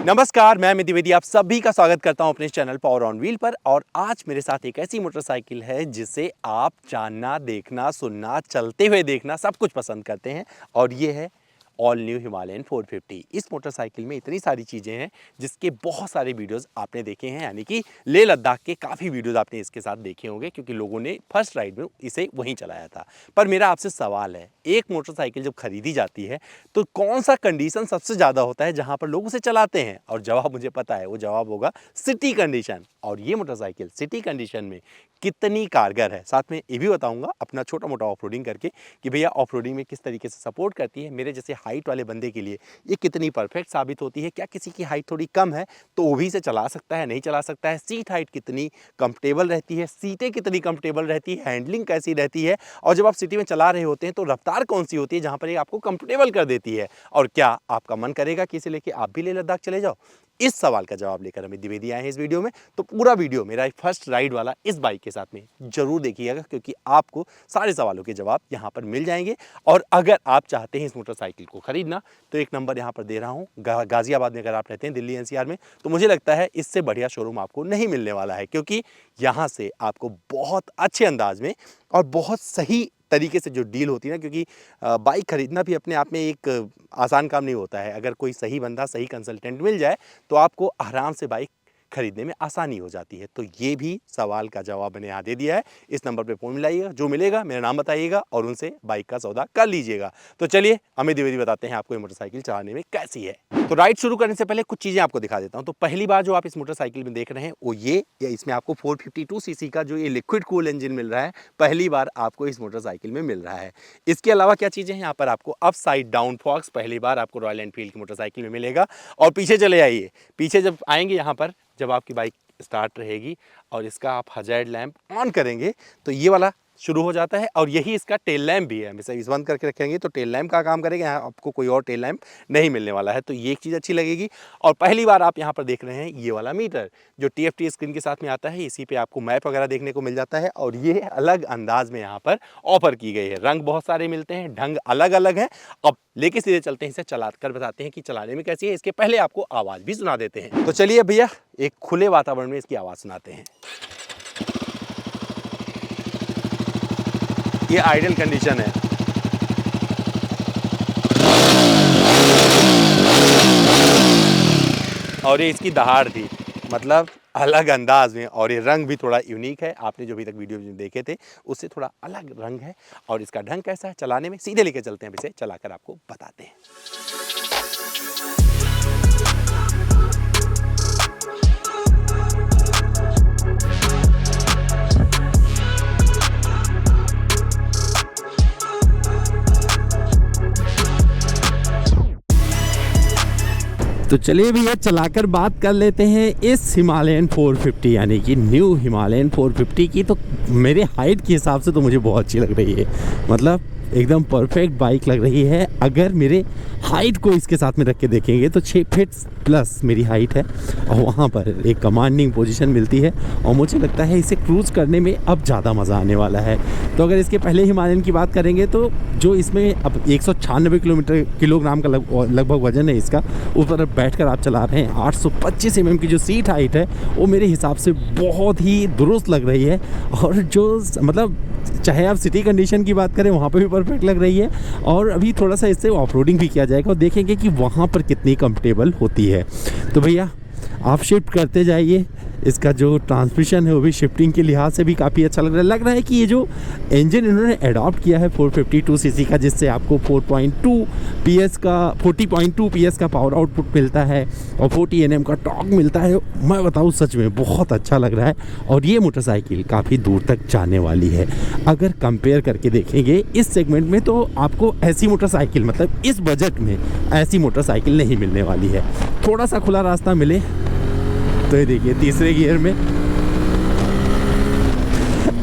नमस्कार, मैं अमित द्विवेदी आप सभी का स्वागत करता हूं अपने चैनल पावर ऑन व्हील पर। और आज मेरे साथ एक ऐसी मोटरसाइकिल है जिसे आप जानना, देखना, सुनना, चलते हुए देखना सब कुछ पसंद करते हैं और ये है ऑल न्यू हिमालयन 450। इस मोटरसाइकिल में इतनी सारी चीज़ें हैं जिसके बहुत सारे वीडियोस आपने देखे हैं, यानी कि लेह लद्दाख के काफ़ी वीडियोस आपने इसके साथ देखे होंगे क्योंकि लोगों ने फर्स्ट राइड में इसे वहीं चलाया था। पर मेरा आपसे सवाल है, एक मोटरसाइकिल जब खरीदी जाती है तो कौन सा कंडीशन सबसे ज़्यादा होता है जहाँ पर लोग उसे चलाते हैं? और जवाब मुझे पता है, वो जवाब होगा सिटी कंडीशन। और ये मोटरसाइकिल सिटी कंडीशन में कितनी कारगर है, साथ में ये भी बताऊंगा अपना छोटा मोटा ऑफ रोडिंग करके कि भैया ऑफ रोडिंग में किस तरीके से सपोर्ट करती है। मेरे जैसे हाइट वाले बंदे के लिए ये कितनी परफेक्ट साबित होती है। क्या किसी की हाइट थोड़ी कम है तो वो भी इसे चला सकता है, नहीं चला सकता है? सीट हाइट कितनी कंफर्टेबल रहती है, सीटें कितनी कंफर्टेबल रहती है, हैंडलिंग कैसी रहती है, और जब आप सिटी में चला रहे होते हैं तो रफ्तार कौन सी होती है जहाँ पर ये आपको कंफर्टेबल कर देती है, और क्या आपका मन करेगा कि इसे लेके आप भी लेह लद्दाख चले जाओ? इस सवाल का जवाब लेकर अमित द्विवेदी आए हैं इस वीडियो में। तो पूरा वीडियो मेरा फर्स्ट राइड वाला इस बाइक के साथ में जरूर देखिएगा क्योंकि आपको सारे सवालों के जवाब यहाँ पर मिल जाएंगे। और अगर आप चाहते हैं इस मोटरसाइकिल को खरीदना तो एक नंबर यहाँ पर दे रहा हूँ, गाजियाबाद में अगर आप रहते हैं, दिल्ली एनसीआर में, तो मुझे लगता है इससे बढ़िया शोरूम आपको नहीं मिलने वाला है क्योंकि यहाँ से आपको बहुत अच्छे अंदाज में और बहुत सही तरीके से जो डील होती है ना, क्योंकि बाइक खरीदना भी अपने आप में एक आसान काम नहीं होता है। अगर कोई सही बंदा, सही कंसल्टेंट मिल जाए तो आपको आराम से बाइक खरीदने में आसानी हो जाती है। तो ये भी सवाल का जवाब मैंने यहाँ दे दिया है। इस नंबर पे फ़ोन मिलाइएगा, जो मिलेगा मेरा नाम बताइएगा और उनसे बाइक का सौदा कर लीजिएगा। तो चलिए अमित द्विवेदी बताते हैं आपको ये मोटरसाइकिल चलाने में कैसी है। तो राइड शुरू करने से पहले कुछ चीज़ें आपको दिखा देता हूँ। तो पहली बार जो आप इस मोटरसाइकिल में देख रहे हैं वो ये, या इसमें आपको 452 सीसी का जो ये लिक्विड कूल इंजन मिल रहा है, पहली बार आपको इस मोटरसाइकिल में मिल रहा है। इसके अलावा क्या चीज़ें हैं, यहाँ पर आपको अप साइड डाउन फॉक्स पहली बार आपको रॉयल एनफील्ड की मोटरसाइकिल में मिलेगा। और पीछे चले आइए, पीछे जब आएंगे यहाँ पर, जब आपकी बाइक स्टार्ट रहेगी और इसका आप हजार्ड लैंप ऑन करेंगे तो ये वाला शुरू हो जाता है और यही इसका टेल लैंप भी है। हमेशा इस बंद करके रखेंगे तो टेल लैंप का काम करेगा, यहाँ आपको कोई और टेल लैंप नहीं मिलने वाला है। तो ये एक चीज़ अच्छी लगेगी। और पहली बार आप यहाँ पर देख रहे हैं ये वाला मीटर जो TFT स्क्रीन के साथ में आता है, इसी पे आपको मैप वगैरह देखने को मिल जाता है और ये अलग अंदाज में यहाँ पर ऑफर की गई है। रंग बहुत सारे मिलते हैं, ढंग अलग अलग है। अब लेके सीधे चलते हैं, इसे चला कर बताते हैं कि चलाने में कैसी है। इसके पहले आपको आवाज़ भी सुना देते हैं। तो चलिए भैया एक खुले वातावरण में इसकी आवाज़ सुनाते हैं। ये आइडल कंडीशन है। और ये इसकी दहाड़ थी, मतलब अलग अंदाज में। और ये रंग भी थोड़ा यूनिक है, आपने जो अभी तक वीडियो में देखे थे उससे थोड़ा अलग रंग है। और इसका ढंग कैसा है चलाने में, सीधे लेके चलते हैं, इसे चलाकर आपको बताते हैं। तो चलिए भैया चलाकर बात कर लेते हैं इस हिमालयन 450 यानी कि न्यू हिमालयन 450 की। तो मेरे हाइट के हिसाब से तो मुझे बहुत अच्छी लग रही है, मतलब एकदम परफेक्ट बाइक लग रही है। अगर मेरे हाइट को इसके साथ में रख के देखेंगे तो 6 फीट प्लस मेरी हाइट है और वहाँ पर एक कमांडिंग पोजीशन मिलती है और मुझे लगता है इसे क्रूज़ करने में अब ज़्यादा मज़ा आने वाला है। तो अगर इसके पहले हिमालयन की बात करेंगे तो जो इसमें अब 196 किलोग्राम का लगभग वजन है इसका, उस पर बैठकर आप चला रहे हैं। 825 mm की जो सीट हाइट है वो मेरे हिसाब से बहुत ही दुरुस्त लग रही है। और जो मतलब चाहे आप सिटी कंडीशन की बात करें वहाँ पे भी परफेक्ट लग रही है। और अभी थोड़ा सा इससे ऑफ रोडिंग भी किया जाएगा और देखेंगे कि वहाँ पर कितनी कंफर्टेबल होती है। तो भैया आप शिफ्ट करते जाइए। इसका जो ट्रांसमिशन है वो भी शिफ्टिंग के लिहाज से भी काफ़ी अच्छा लग रहा है कि ये जो इंजन इन्होंने अडॉप्ट किया है 452 सीसी का, जिससे आपको 40.2 PS का पावर आउटपुट मिलता है और 40 Nm का टॉर्क मिलता है। मैं बताऊँ सच में बहुत अच्छा लग रहा है और ये मोटरसाइकिल काफ़ी दूर तक जाने वाली है। अगर कंपेयर करके देखेंगे इस सेगमेंट में तो आपको ऐसी मोटरसाइकिल, मतलब इस बजट में ऐसी मोटरसाइकिल नहीं मिलने वाली है। थोड़ा सा खुला रास्ता मिले तो ये देखिए तीसरे गियर में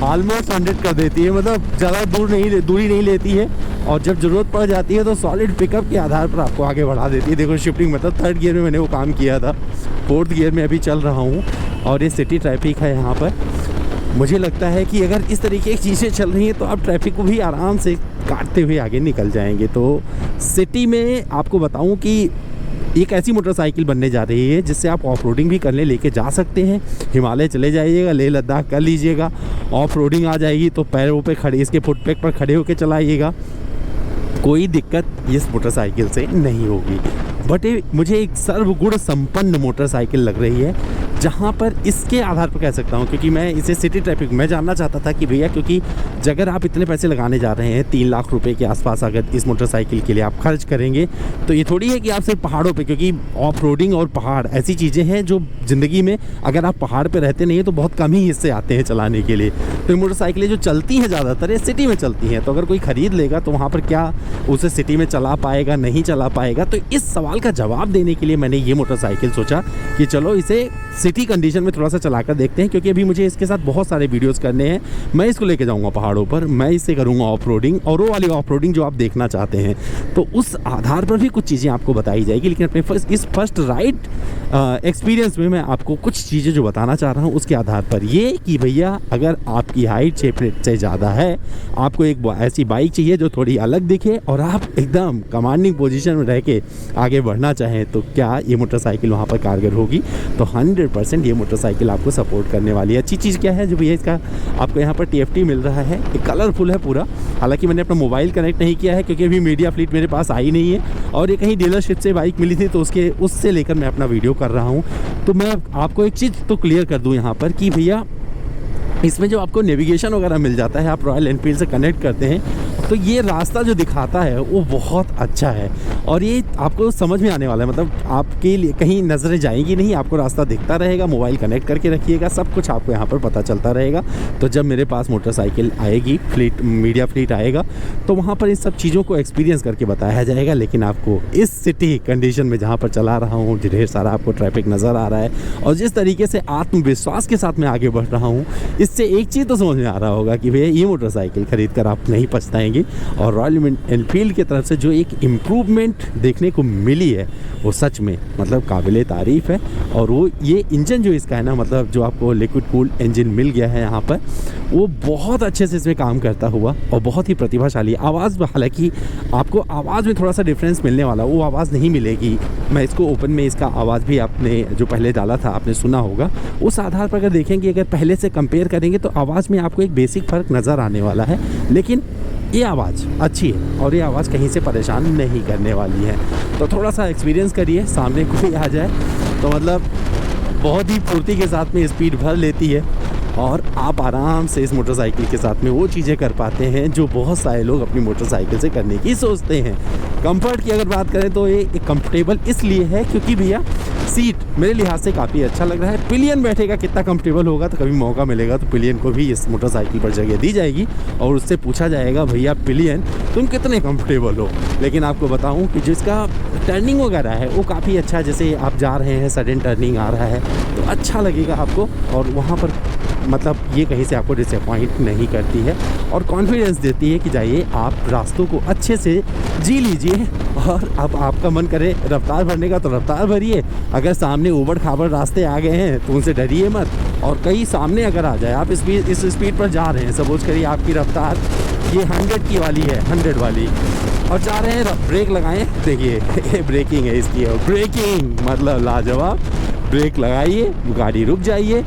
ऑलमोस्ट 100 कर देती है, मतलब ज़्यादा दूरी नहीं लेती है। और जब ज़रूरत पड़ जाती है तो सॉलिड पिकअप के आधार पर आपको आगे बढ़ा देती है। देखो शिफ्टिंग, मतलब 3rd गियर में मैंने वो काम किया था, 4th गियर में अभी चल रहा हूँ। और ये सिटी ट्रैफिक है यहाँ पर। मुझे लगता है कि अगर इस तरीके की चीज़ें चल रही हैं तो आप ट्रैफिक को भी आराम से काटते हुए आगे निकल जाएंगे। तो सिटी में आपको बताऊँ कि एक ऐसी मोटरसाइकिल बनने जा रही है जिससे आप ऑफ रोडिंग भी करने लेके जा सकते हैं। हिमालय चले जाइएगा, लेह लद्दाख कर लीजिएगा, ऑफ रोडिंग आ जाएगी तो पैरों पे खड़े, इसके फुटपैक पर खड़े होकर चलाइएगा, कोई दिक्कत इस मोटरसाइकिल से नहीं होगी। बट ये मुझे एक सर्वगुण संपन्न मोटरसाइकिल लग रही है, जहाँ पर इसके आधार पर कह सकता हूँ, क्योंकि मैं इसे सिटी ट्रैफिक में जानना चाहता था कि भैया, क्योंकि अगर आप इतने पैसे लगाने जा रहे हैं 3 लाख रुपए के आसपास अगर इस मोटरसाइकिल के लिए आप खर्च करेंगे, तो ये थोड़ी है कि आप सिर्फ पहाड़ों पे, क्योंकि ऑफ रोडिंग और पहाड़ ऐसी चीज़ें हैं जो ज़िंदगी में अगर आप पहाड़ पे रहते नहीं हैं तो बहुत कम ही हिस्से आते हैं चलाने के लिए। तो ये मोटरसाइकिलें जो चलती हैं ज़्यादातर ये सिटी में चलती हैं, तो अगर कोई ख़रीद लेगा तो वहाँ पर क्या उसे सिटी में चला पाएगा, नहीं चला पाएगा। तो इस सवाल का जवाब देने के लिए मैंने ये मोटरसाइकिल सोचा कि चलो इसे सिटी कंडीशन में थोड़ा सा चलाकर देखते हैं, क्योंकि अभी मुझे इसके साथ बहुत सारे वीडियोस करने हैं। मैं इसको लेके जाऊंगा पहाड़ों पर, मैं इससे करूंगा ऑफ रोडिंग, और वो वाली ऑफ रोडिंग जो आप देखना चाहते हैं, तो उस आधार पर भी कुछ चीज़ें आपको बताई जाएगी। लेकिन अपने इस फर्स्ट राइड एक्सपीरियंस में मैं आपको कुछ चीज़ें जो बताना चाह रहा हूँ उसके आधार पर ये कि भैया, अगर आपकी हाइट 6 फीट से ज़्यादा है, आपको एक ऐसी बाइक चाहिए जो थोड़ी अलग दिखे और आप एकदम कमांडिंग पोजीशन में रह के आगे बढ़ना चाहें, तो क्या ये मोटरसाइकिल वहाँ पर कारगर होगी? तो 100% ये मोटरसाइकिल आपको सपोर्ट करने वाली है। अच्छी चीज़ क्या है जो भैया, इसका आपको यहाँ पर TFT मिल रहा है, एक कलरफुल है पूरा। हालांकि मैंने अपना मोबाइल कनेक्ट नहीं किया है क्योंकि अभी मीडिया फ्लीट मेरे पास आई नहीं है, और ये कहीं डीलरशिप से बाइक मिली थी तो उससे लेकर मैं अपना वीडियो कर रहा हूँ। तो मैं आपको एक चीज़ तो क्लियर कर दूँ यहाँ पर कि भैया, इसमें जो आपको नेविगेशन वगैरह मिल जाता है, आप रॉयल एनफील्ड से कनेक्ट करते हैं, तो ये रास्ता जो दिखाता है वो बहुत अच्छा है और ये आपको समझ में आने वाला है। मतलब आपके लिए कहीं नज़रें जाएंगी नहीं, आपको रास्ता दिखता रहेगा। मोबाइल कनेक्ट करके रखिएगा, सब कुछ आपको यहाँ पर पता चलता रहेगा। तो जब मेरे पास मोटरसाइकिल आएगी, फ्लीट मीडिया फ्लीट आएगा, तो वहाँ पर इन सब चीज़ों को एक्सपीरियंस करके बताया जाएगा। लेकिन आपको इस सिटी कंडीशन में जहाँ पर चला रहा हूँ, ढेर सारा आपको ट्रैफिक नज़र आ रहा है और जिस तरीके से आत्मविश्वास के साथ मैं आगे बढ़ रहा हूँ, इससे एक चीज़ तो समझ में आ रहा होगा कि भैया ये मोटरसाइकिल ख़रीद कर आप नहीं पछताएंगे। और रॉयल एनफील्ड की तरफ से जो एक इम्प्रूवमेंट देखने को मिली है वो सच में मतलब काबिले तारीफ़ है। और वो ये इंजन जो इसका है ना, मतलब जो आपको लिक्विड कूल्ड इंजन मिल गया है यहाँ पर, वो बहुत अच्छे से इसमें काम करता हुआ और बहुत ही प्रतिभाशाली। आवाज़, हालांकि आपको आवाज़ में थोड़ा सा डिफरेंस मिलने वाला, वो आवाज़ नहीं मिलेगी। मैं इसको ओपन में इसका आवाज़ भी आपने जो पहले डाला था आपने सुना होगा, उस आधार पर अगर देखेंगे, अगर पहले से कंपेयर करेंगे तो आवाज़ में आपको एक बेसिक फ़र्क नज़र आने वाला है। लेकिन ये आवाज़ अच्छी है और ये आवाज़ कहीं से परेशान नहीं करने वाली है। तो थोड़ा सा एक्सपीरियंस करिए, सामने कोई आ जाए तो मतलब बहुत ही फुर्ती के साथ में स्पीड भर लेती है और आप आराम से इस मोटरसाइकिल के साथ में वो चीज़ें कर पाते हैं जो बहुत सारे लोग अपनी मोटरसाइकिल से करने की सोचते हैं। कंफर्ट की अगर बात करें तो ये कंफर्टेबल इसलिए है क्योंकि भैया सीट मेरे लिहाज से काफ़ी अच्छा लग रहा है। पिलियन बैठेगा कितना कंफर्टेबल होगा, तो कभी मौका मिलेगा तो पिलियन को भी इस मोटरसाइकिल पर जगह दी जाएगी और उससे पूछा जाएगा भैया पिलियन तुम कितने कंफर्टेबल हो। लेकिन आपको बताऊं कि जिसका टर्निंग वगैरह है वो काफ़ी अच्छा, जैसे आप जा रहे हैं सडन टर्निंग आ रहा है तो अच्छा लगेगा आपको और वहाँ पर मतलब ये कहीं से आपको डिसअपॉइंट नहीं करती है और कॉन्फिडेंस देती है कि जाइए आप रास्तों को अच्छे से जी लीजिए। और अब आपका मन करे रफ्तार भरने का तो रफ्तार भरिए, अगर सामने ऊबड़ खाबड़ रास्ते आ गए हैं तो उनसे डरिए मत। और कहीं सामने अगर आ जाए, आप इस स्पीड पर जा रहे हैं, सपोज करिए आपकी रफ्तार ये 100 की वाली है, 100 वाली, और जा रहे हैं, ब्रेक लगाएं, देखिए ये ब्रेकिंग है इसकी, ब्रेकिंग मतलब लाजवाब। ब्रेक लगाइए, गाड़ी रुक जाइए,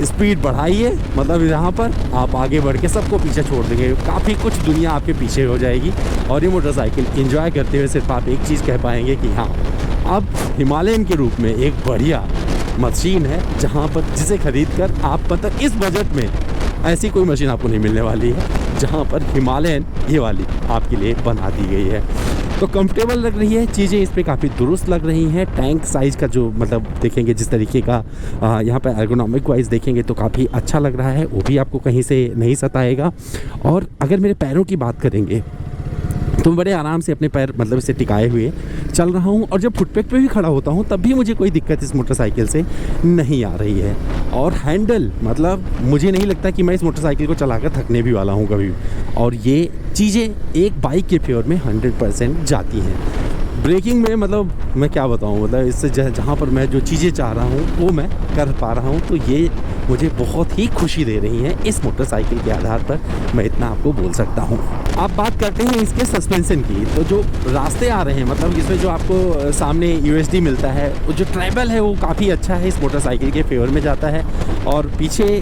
स्पीड बढ़ाइए, मतलब यहाँ पर आप आगे बढ़ के सबको पीछे छोड़ देंगे। काफ़ी कुछ दुनिया आपके पीछे हो जाएगी और ये मोटरसाइकिल एंजॉय करते हुए सिर्फ आप एक चीज़ कह पाएंगे कि हाँ, अब हिमालयन के रूप में एक बढ़िया मशीन है जहाँ पर जिसे खरीद कर आप मतलब इस बजट में ऐसी कोई मशीन आपको नहीं मिलने वाली है जहाँ पर हिमालयन ये वाली आपके लिए बना दी गई है। तो कंफर्टेबल लग रही है चीज़ें, इस पे काफ़ी दुरुस्त लग रही हैं। टैंक साइज़ का जो मतलब देखेंगे जिस तरीके का यहाँ पे एर्गोनॉमिक वाइज देखेंगे तो काफ़ी अच्छा लग रहा है, वो भी आपको कहीं से नहीं सताएगा। और अगर मेरे पैरों की बात करेंगे तो मैं बड़े आराम से अपने पैर मतलब इसे टिकाए हुए चल रहा हूँ और जब फुटपैथ पे भी खड़ा होता हूँ तब भी मुझे कोई दिक्कत इस मोटरसाइकिल से नहीं आ रही है। और हैंडल मतलब मुझे नहीं लगता कि मैं इस मोटरसाइकिल को चलाकर थकने भी वाला हूँ कभी। और ये चीज़ें एक बाइक के फेवर में 100% जाती हैं। ब्रेकिंग में मतलब मैं क्या बताऊँ, मतलब इससे जहाँ पर मैं जो चीज़ें चाह रहा हूँ वो मैं कर पा रहा हूँ। तो ये मुझे बहुत ही खुशी दे रही हैं इस मोटरसाइकिल के आधार पर, मैं इतना आपको बोल सकता हूँ। अब बात करते हैं इसके सस्पेंशन की। तो जो रास्ते आ रहे हैं, मतलब इसमें जो आपको सामने यूएसडी मिलता है, वो जो ट्रैवल है वो काफ़ी अच्छा है, इस मोटरसाइकिल के फेवर में जाता है। और पीछे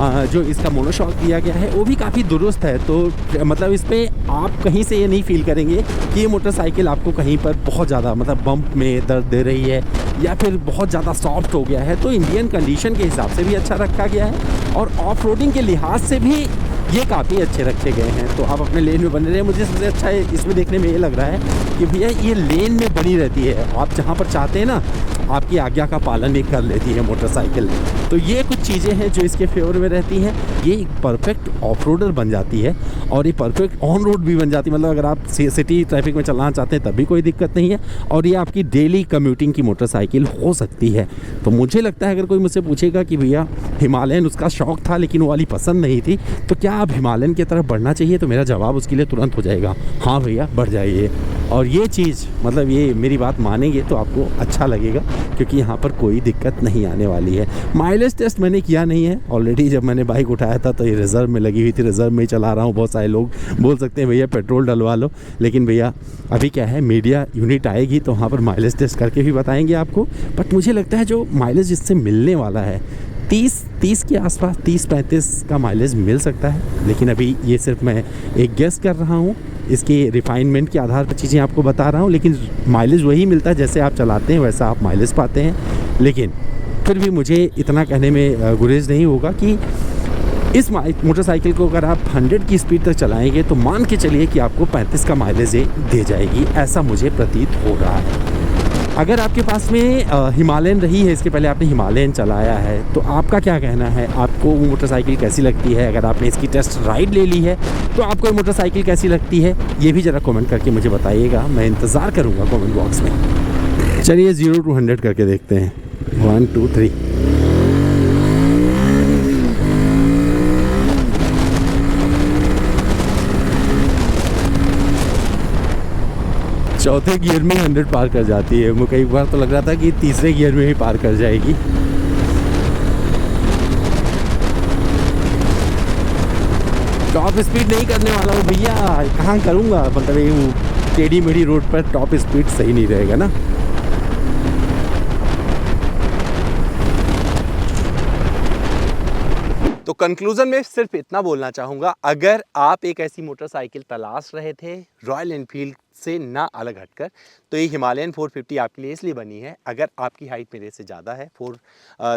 जो इसका मोनोशॉक दिया गया है वो भी काफ़ी दुरुस्त है। तो मतलब इस पर आप कहीं से ये नहीं फील करेंगे कि ये मोटरसाइकिल आपको कहीं पर बहुत ज़्यादा मतलब बम्प में दर्द दे रही है या फिर बहुत ज़्यादा सॉफ्ट हो गया है। तो इंडियन कंडीशन के हिसाब से भी अच्छा रखा गया है और ऑफ रोडिंग के लिहाज से भी ये काफ़ी अच्छे रखे गए हैं। तो आप अपने लेन में बने रहे। मुझे सबसे अच्छा इसमें देखने में ये लग रहा है कि भैया ये लेन में बनी रहती है, आप जहाँ पर चाहते हैं ना आपकी आज्ञा का पालन भी कर लेती है मोटरसाइकिल। तो ये कुछ चीज़ें हैं जो इसके फेवर में रहती हैं। ये एक परफेक्ट ऑफ रोडर बन जाती है और ये परफेक्ट ऑन रोड भी बन जाती है। मतलब अगर आप सिटी ट्रैफिक में चलाना चाहते हैं तब भी कोई दिक्कत नहीं है और ये आपकी डेली कम्यूटिंग की मोटरसाइकिल हो सकती है। तो मुझे लगता है अगर कोई मुझसे पूछेगा कि भैया हिमालयन उसका शौक़ था लेकिन वो वाली पसंद नहीं थी, तो क्या आप हिमालयन की तरफ बढ़ना चाहिए, तो मेरा जवाब उसके लिए तुरंत हो जाएगा, हाँ भैया बढ़ जाइए। और ये चीज़ मतलब ये मेरी बात मानेंगे तो आपको अच्छा लगेगा क्योंकि यहाँ पर कोई दिक्कत नहीं आने वाली है। माइलेज टेस्ट मैंने किया नहीं है ऑलरेडी, जब मैंने बाइक उठाया था तो ये रिज़र्व में लगी हुई थी, रिज़र्व में ही चला रहा हूँ। बहुत सारे लोग बोल सकते हैं भैया पेट्रोल डलवा लो, लेकिन भैया अभी क्या है मीडिया यूनिट आएगी तो वहाँ पर माइलेज टेस्ट करके भी बताएंगे आपको। बट मुझे लगता है जो माइलेज इससे मिलने वाला है 30 के आसपास, 30-35 का माइलेज मिल सकता है। लेकिन अभी ये सिर्फ मैं एक गेस कर रहा हूँ, इसके रिफाइनमेंट के आधार पर चीज़ें आपको बता रहा हूँ। लेकिन माइलेज वही मिलता है जैसे आप चलाते हैं वैसा आप माइलेज पाते हैं। लेकिन फिर भी मुझे इतना कहने में गुरेज नहीं होगा कि इस मोटरसाइकिल को अगर आप 100 की स्पीड तक चलाएंगे तो मान के चलिए कि आपको 35 का माइलेज दे जाएगी, ऐसा मुझे प्रतीत हो रहा है। अगर आपके पास में हिमालयन रही है, इसके पहले आपने हिमालयन चलाया है, तो आपका क्या कहना है, आपको वो मोटरसाइकिल कैसी लगती है? अगर आपने इसकी टेस्ट राइड ले ली है तो आपको ये मोटरसाइकिल कैसी लगती है, ये भी ज़रा कमेंट करके मुझे बताइएगा। मैं इंतज़ार करूँगा कमेंट बॉक्स में। चलिए 0 to 100 करके देखते हैं। 1 2 3। चौथे गियर में 100 पार कर जाती है। मुझे कई बार तो लग रहा था कि तीसरे गियर में ही पार कर जाएगी। टॉप स्पीड नहीं करने वाला हूँ भैया, कहाँ करूँगा, मतलब ये टेढ़ी मेढ़ी रोड पर टॉप स्पीड सही नहीं रहेगा ना। तो कंक्लूजन में सिर्फ इतना बोलना चाहूँगा, अगर आप एक ऐसी मोटरसाइकिल तलाश रहे थे रॉयल एनफील्ड से ना अलग हटकर, तो ये हिमालयन 450 आपके लिए इसलिए बनी है। अगर आपकी हाइट मेरे से ज़्यादा है,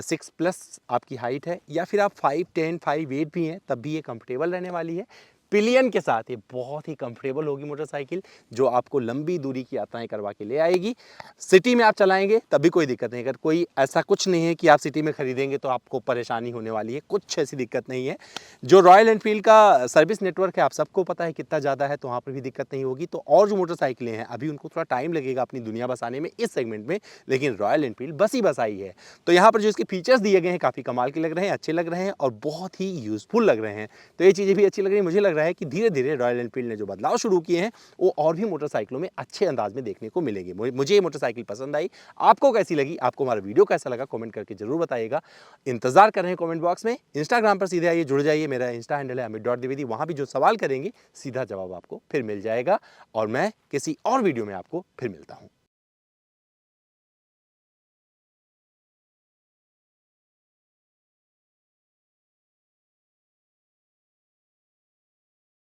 6+ आपकी हाइट है, या फिर आप 5'10", 5'8" भी हैं, तब भी ये कंफर्टेबल रहने वाली है। पिलियन के साथ ये बहुत ही कंफर्टेबल होगी मोटरसाइकिल, जो आपको लंबी दूरी की यात्राएं करवा के ले आएगी। सिटी में आप चलाएंगे तभी कोई दिक्कत नहीं। अगर कोई ऐसा कुछ नहीं है कि आप सिटी में खरीदेंगे तो आपको परेशानी होने वाली है, कुछ ऐसी दिक्कत नहीं है। जो रॉयल एनफील्ड का सर्विस नेटवर्क है आप सबको पता है कितना ज़्यादा है, तो वहाँ पर भी दिक्कत नहीं होगी। तो और जो मोटरसाइकिलें हैं अभी उनको थोड़ा टाइम लगेगा अपनी दुनिया बसाने में इस सेगमेंट में, लेकिन रॉयल एनफील्ड बस ही बसाई है। तो यहाँ पर जो इसके फीचर्स दिए गए हैं काफ़ी कमाल के लग रहे हैं, अच्छे लग रहे हैं और बहुत ही यूजफुल लग रहे हैं। तो ये चीज़ें भी अच्छी लग रही है। मुझे लग रहा है कि धीरे धीरे रॉयल एनफील्ड ने जो बदलाव शुरू किए हैं वो और भी मोटरसाइकिलों में अच्छे अंदाज में देखने को मिलेंगे। मुझे ये मोटरसाइकिल पसंद आई, आपको कैसी लगी, आपको हमारा वीडियो कैसा लगा, कमेंट करके जरूर बताइएगा। इंतजार कर रहे हैं कमेंट बॉक्स में। इंस्टाग्राम पर सीधे आइए, जुड़ जाइए, मेरा इंस्टा हैंडल है amit.dwivedi। वहां भी जो सवाल करेंगे सीधा जवाब आपको फिर मिल जाएगा और मैं किसी और वीडियो में आपको फिर मिलता हूं।